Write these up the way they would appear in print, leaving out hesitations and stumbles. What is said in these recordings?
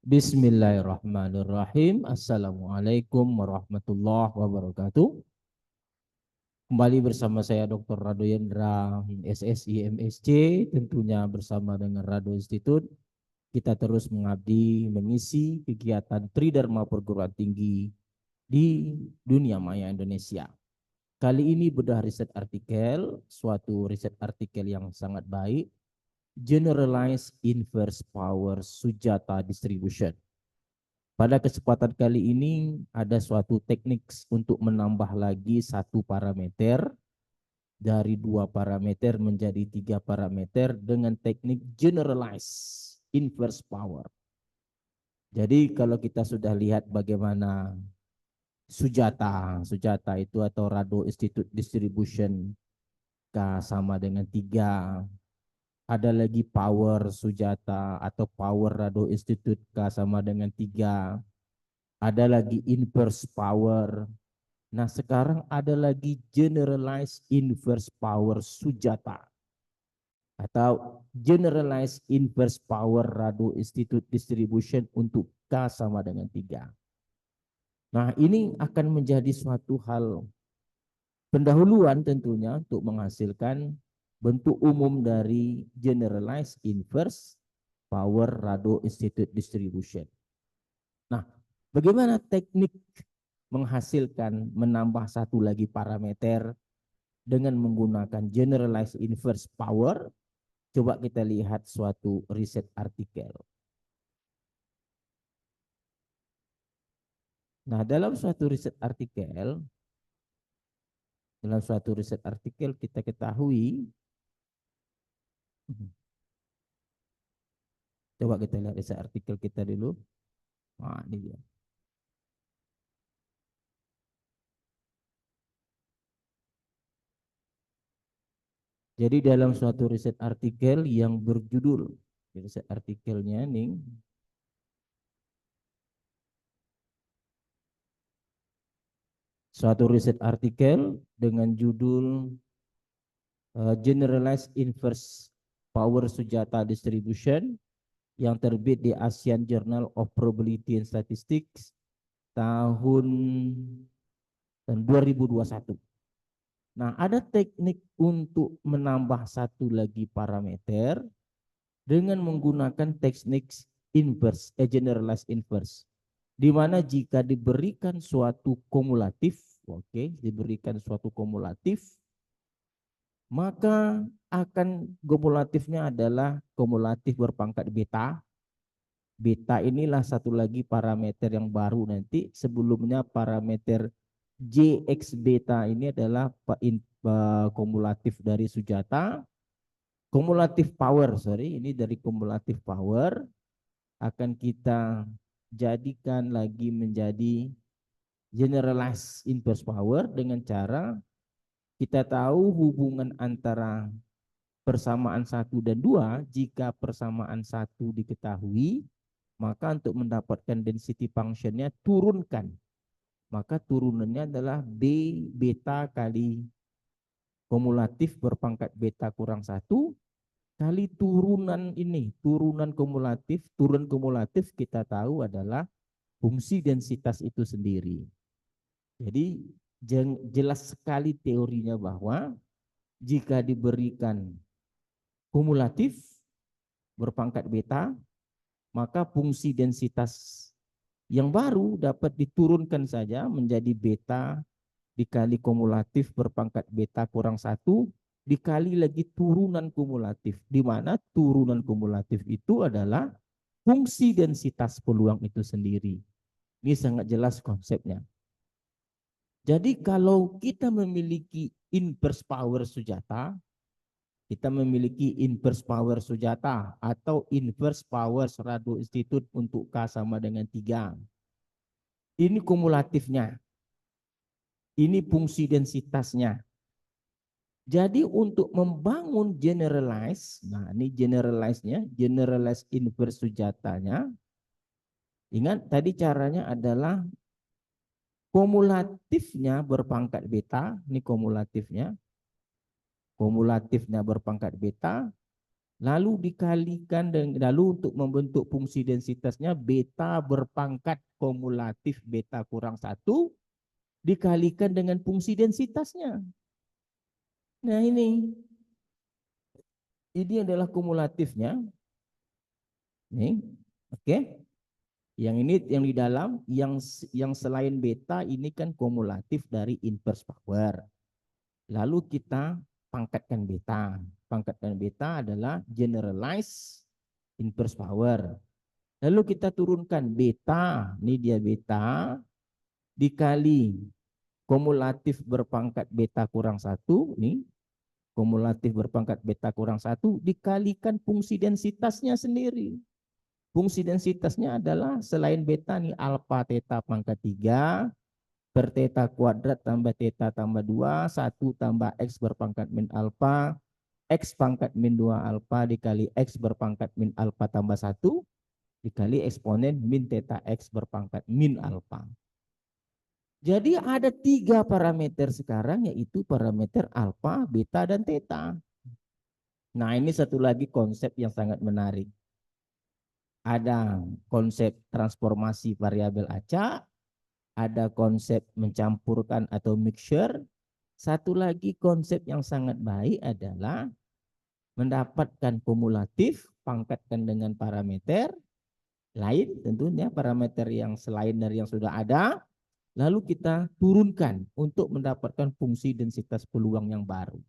Bismillahirrahmanirrahim. Assalamualaikum warahmatullahi wabarakatuh. Kembali bersama saya Dr. Rado Yendra, SSI MSc, tentunya bersama dengan Rado Institute. Kita terus mengabdi mengisi kegiatan Tridharma perguruan tinggi di dunia maya Indonesia. Kali ini bedah riset artikel, suatu riset artikel yang sangat baik, Generalized Inverse Power Sujata Distribution. Pada kesempatan kali ini ada suatu teknik untuk menambah lagi satu parameter dari 2 parameter menjadi 3 parameter dengan teknik generalized inverse power. Jadi kalau kita sudah lihat bagaimana Sujata itu atau Rado Institute Distribution K sama dengan 3. Ada lagi power Sujata atau power Rado Institute K sama dengan 3. Ada lagi inverse power. Nah, sekarang ada lagi generalized inverse power Sujata atau generalized inverse power Rado Institute Distribution untuk K sama dengan 3. Nah, ini akan menjadi suatu hal pendahuluan tentunya untuk menghasilkan bentuk umum dari generalized inverse power Rado Institute Distribution. Nah, bagaimana teknik menghasilkan menambah satu lagi parameter dengan menggunakan generalized inverse power? Coba kita lihat suatu riset artikel. Nah, dalam suatu riset artikel kita ketahui, coba kita lihat riset artikel kita dulu. Nah, ini dia. Jadi dalam suatu riset artikel yang berjudul, riset artikelnya nih, suatu riset artikel dengan judul Generalized Inverse Power Sujata Distribution yang terbit di Asian Journal of Probability and Statistics tahun 2021. Nah, ada teknik untuk menambah satu lagi parameter dengan menggunakan teknik inverse, generalized inverse. Di mana jika diberikan suatu kumulatif, diberikan suatu kumulatif, maka akan kumulatifnya adalah kumulatif berpangkat beta. Beta inilah satu lagi parameter yang baru nanti. Sebelumnya parameter Jx beta ini adalah kumulatif dari Sujata. Kumulatif power, ini dari kumulatif power akan kita jadikan lagi menjadi generalized inverse power dengan cara kita tahu hubungan antara persamaan 1 dan 2. Jika persamaan 1 diketahui, maka untuk mendapatkan density functionnya turunkan. Maka turunannya adalah B beta kali kumulatif berpangkat beta kurang 1 kali turunan ini, turunan kumulatif kita tahu adalah fungsi densitas itu sendiri. Jadi jelas sekali teorinya bahwa jika diberikan kumulatif berpangkat beta, maka fungsi densitas yang baru dapat diturunkan saja menjadi beta dikali kumulatif berpangkat beta kurang 1 dikali lagi turunan kumulatif, di mana turunan kumulatif itu adalah fungsi densitas peluang itu sendiri. Ini sangat jelas konsepnya. Jadi kalau kita memiliki inverse power Sujata, kita memiliki inverse power Sujata atau inverse power Rado Institute untuk K sama dengan 3. Ini kumulatifnya. Ini fungsi densitasnya. Jadi untuk membangun generalize, nah ini generalize-nya, generalize inverse Sujatanya. Ingat tadi caranya adalah kumulatifnya berpangkat beta, ini kumulatifnya. Kumulatifnya berpangkat beta, lalu dikalikan lalu untuk membentuk fungsi densitasnya beta berpangkat kumulatif beta kurang 1 dikalikan dengan fungsi densitasnya. Nah ini adalah kumulatifnya. Nih, oke. Yang ini yang di dalam, yang selain beta ini kan kumulatif dari inverse power. Lalu kita pangkatkan beta. Pangkatkan beta adalah generalized inverse power. Lalu kita turunkan beta, ini dia beta, dikali kumulatif berpangkat beta kurang 1, nih, kumulatif berpangkat beta kurang 1, dikalikan fungsi densitasnya sendiri. Fungsi densitasnya adalah selain beta nih alfa theta pangkat 3 per theta kuadrat tambah theta tambah 2, 1 tambah x berpangkat min alfa, x pangkat min 2 alfa dikali x berpangkat min alfa tambah 1, dikali eksponen min theta x berpangkat min alfa. Jadi ada 3 parameter sekarang, yaitu parameter alfa, beta, dan theta. Nah ini satu lagi konsep yang sangat menarik. Ada konsep transformasi variabel acak, ada konsep mencampurkan atau mixture. Satu lagi konsep yang sangat baik adalah mendapatkan kumulatif, pangkatkan dengan parameter lain, tentunya parameter yang selain dari yang sudah ada, lalu kita turunkan untuk mendapatkan fungsi densitas peluang yang baru.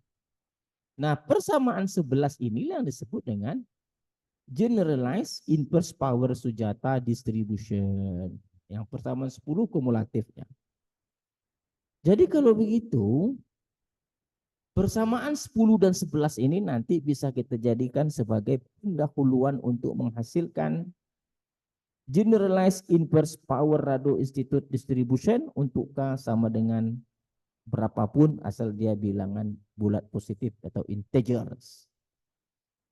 Nah, persamaan 11 inilah yang disebut dengan generalized inverse power Sujata distribution. Yang persamaan 10 kumulatifnya. Jadi kalau begitu, persamaan 10 dan 11 ini nanti bisa kita jadikan sebagai pendahuluan untuk menghasilkan generalized inverse power Rado Institute distribution untuk K sama dengan berapapun asal dia bilangan bulat positif atau integers.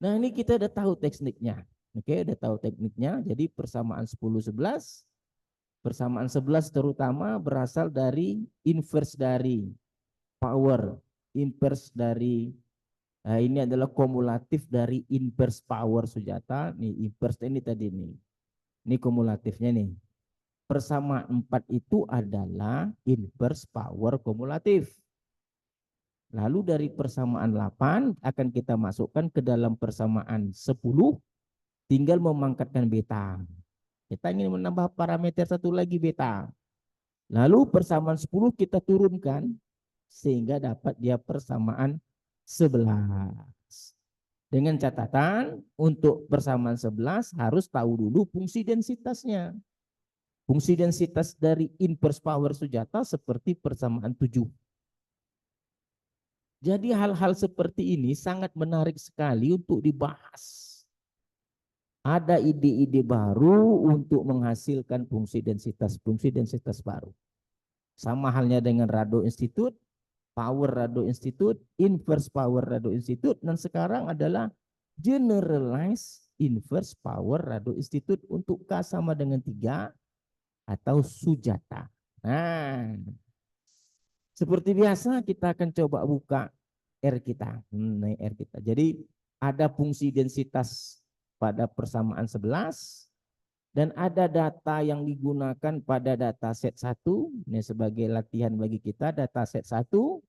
Nah ini kita udah tahu tekniknya. Oke, udah tahu tekniknya. Jadi persamaan 10-11. Persamaan 11 terutama berasal dari inverse dari power. Inverse dari, ini adalah kumulatif dari inverse power Sujata. Nih inverse ini tadi nih. Ini kumulatifnya nih. Persamaan 4 itu adalah inverse power kumulatif. Lalu dari persamaan 8 akan kita masukkan ke dalam persamaan 10, tinggal memangkatkan beta. Kita ingin menambah parameter satu lagi beta. Lalu persamaan 10 kita turunkan sehingga dapat dia persamaan 11. Dengan catatan untuk persamaan 11 harus tahu dulu fungsi densitasnya. Fungsi densitas dari inverse power Sujata seperti persamaan 7. Jadi hal-hal seperti ini sangat menarik sekali untuk dibahas. Ada ide-ide baru untuk menghasilkan fungsi densitas baru. Sama halnya dengan Rado Institute, Power Rado Institute, Inverse Power Rado Institute, dan sekarang adalah Generalized Inverse Power Rado Institute untuk K sama dengan 3 atau Sujata. Nah, seperti biasa kita akan coba buka R kita. R kita. Jadi ada fungsi densitas pada persamaan 11 dan ada data yang digunakan pada dataset 1. Ini sebagai latihan bagi kita, dataset 1.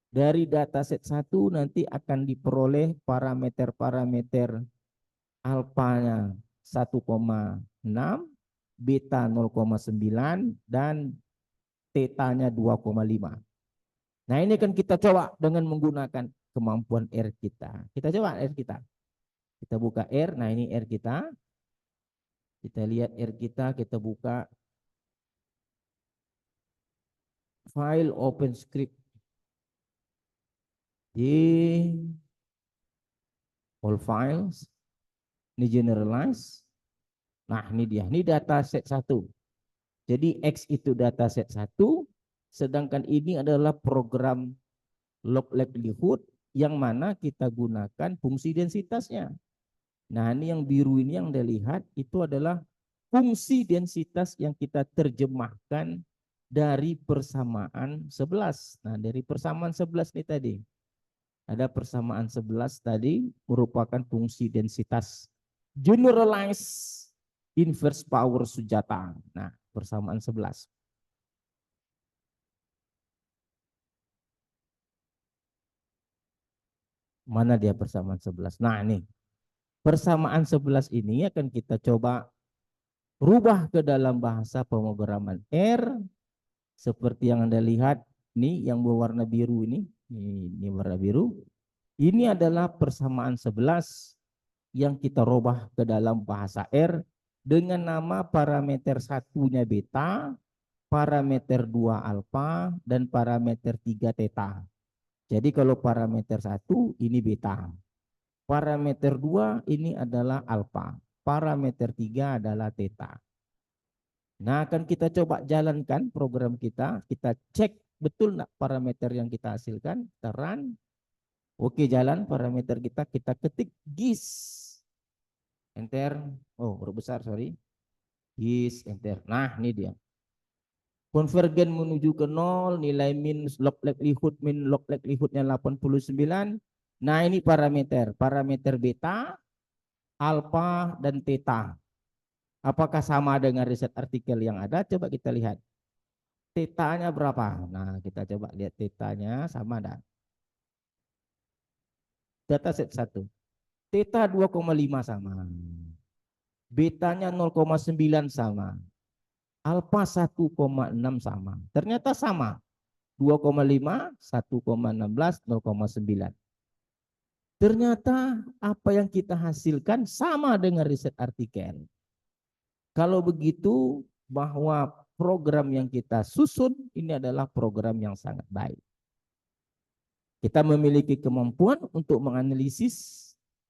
Dari dataset 1 nanti akan diperoleh parameter-parameter alfanya 1,6, beta 0,9 dan tetanya 2,5. Nah ini kan kita coba dengan menggunakan kemampuan R kita. Kita coba R kita. Kita buka R, nah ini R kita. Kita lihat R kita buka file OpenScript. Di all files. Ini generalize. Nah ini dia, ini dataset 1. Jadi X itu dataset 1. Sedangkan ini adalah program log likelihood yang mana kita gunakan fungsi densitasnya. Nah ini yang biru ini yang Anda lihat itu adalah fungsi densitas yang kita terjemahkan dari persamaan 11. Nah dari persamaan 11 nih tadi. Ada persamaan 11 tadi merupakan fungsi densitas generalized inverse power Sujata. Nah, persamaan 11. Mana dia persamaan 11? Nah, ini persamaan 11 ini akan kita coba rubah ke dalam bahasa pemrograman R seperti yang Anda lihat ini yang berwarna biru ini warna biru. Ini adalah persamaan 11 yang kita rubah ke dalam bahasa R dengan nama parameter satunya beta, parameter 2 alfa, dan parameter 3 theta. Jadi kalau parameter 1 ini beta, parameter 2 ini adalah alfa, parameter 3 adalah theta. Nah, akan kita coba jalankan program kita cek betul nggak parameter yang kita hasilkan, kita run. Oke, jalan parameter kita ketik GIS. Enter. Oh, huruf besar, sorry. GIS, enter. Nah, ini dia. Konvergen menuju ke 0, nilai min log likelihood, min log likelihoodnya 89. Nah, ini parameter. Parameter beta, alfa, dan theta. Apakah sama dengan riset artikel yang ada? Coba kita lihat. Theta-nya berapa? Nah, kita coba lihat theta-nya sama enggak? Data set 1. Theta 2,5 sama. Betanya 0,9 sama. Alfa 1,6 sama. Ternyata sama. 2,5, 1,16, 0,9. Ternyata apa yang kita hasilkan sama dengan riset artikel. Kalau begitu bahwa program yang kita susun ini adalah program yang sangat baik. Kita memiliki kemampuan untuk menganalisis,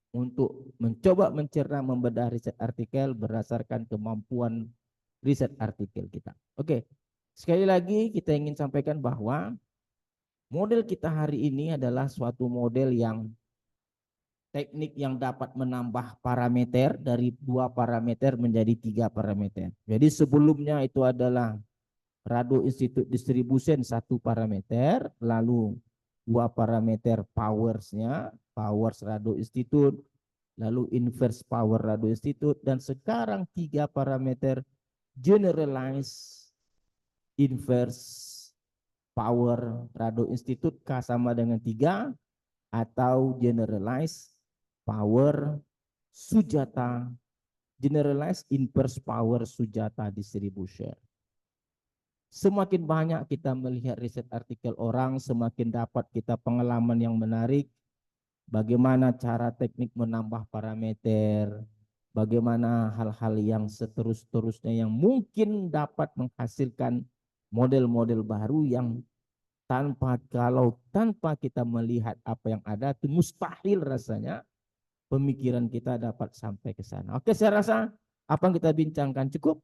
untuk mencoba mencerna membedah riset artikel berdasarkan kemampuan riset artikel kita. Oke, sekali lagi kita ingin sampaikan bahwa model kita hari ini adalah suatu model yang teknik yang dapat menambah parameter dari 2 parameter menjadi 3 parameter. Jadi sebelumnya itu adalah Rado Institute Distribution 1 parameter, lalu 2 parameter powersnya, powers Rado Institute, lalu inverse power Rado Institute, dan sekarang 3 parameter generalized inverse power Rado Institute K sama dengan 3 atau generalized power Sujata, generalized inverse power Sujata distribution. Semakin banyak kita melihat riset artikel orang, semakin dapat kita pengalaman yang menarik, bagaimana cara teknik menambah parameter, bagaimana hal-hal yang seterus-terusnya yang mungkin dapat menghasilkan model-model baru yang tanpa kita melihat apa yang ada itu mustahil rasanya pemikiran kita dapat sampai ke sana. Oke, saya rasa apa yang kita bincangkan cukup.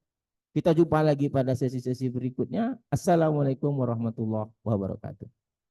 Kita jumpa lagi pada sesi-sesi berikutnya. Assalamualaikum warahmatullahi wabarakatuh.